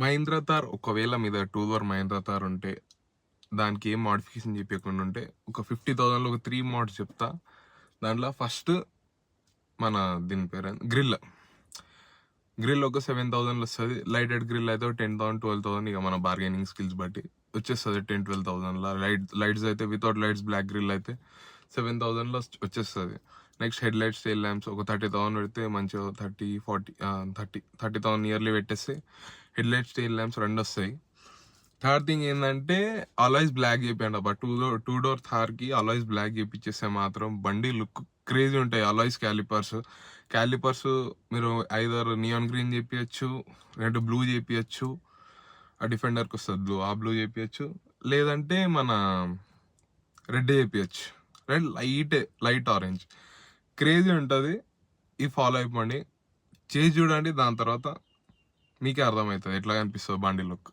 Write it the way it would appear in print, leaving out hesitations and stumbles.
మహీంద్రా థార్ ఒకవేళ మీద 2 డోర్ మహీంద్రా థార్ ఉంటే, దానికి ఏం మోడిఫికేషన్ చెప్పకుండా ఉంటే, ఒక 50,000లో ఒక 3 మోడ్స్ చెప్తా. దాంట్లో ఫస్ట్ మన దీని పేరు గ్రిల్ ఒక 7,000లో వస్తుంది. లైటెడ్ గ్రిల్ అయితే 10,000 12,000 ఇక మన బార్గెనింగ్ స్కిల్స్ బట్టి వచ్చేస్తుంది. 10-12,000లా. లైట్స్ అయితే వితౌట్ లైట్స్ బ్లాక్ గ్రిల్ అయితే 7,000లో వచ్చేస్తుంది. Next head lights tile lamps ఒక 30,000 పెడితే మంచిగా 30,000 నియర్లీ పెట్టేస్తే హెడ్ లైట్స్ టైల్ ల్యాంప్స్ 2 వస్తాయి. థర్డ్ థింగ్ ఏంటంటే అలాయ్స్ బ్లాక్ చేయండి అబ్బా. టూ డోర్ థార్కి అలాయ్స్ బ్లాక్ చేపించేస్తే మాత్రం బండి లుక్ క్రేజీ ఉంటాయి. అలాయ్స్ క్యాలిపర్స్ మీరు ఐదర్ నియాన్ గ్రీన్ చేపించచ్చు, లేదంటే బ్లూ చేపించచ్చు. ఆ డిఫెండర్కి వస్తుంది బ్లూ, ఆ బ్లూ చేపించచ్చు. లేదంటే మన రెడ్ చేపించచ్చు. రెడ్ లైట్ ఆరెంజ్ క్రేజీ ఉంటుంది. ఈ ఫాలో అయిపోండి, చేసి చూడండి. దాని తర్వాత మీకే అర్థమవుతుంది ఎట్లా కనిపిస్తుంది బండి లుక్.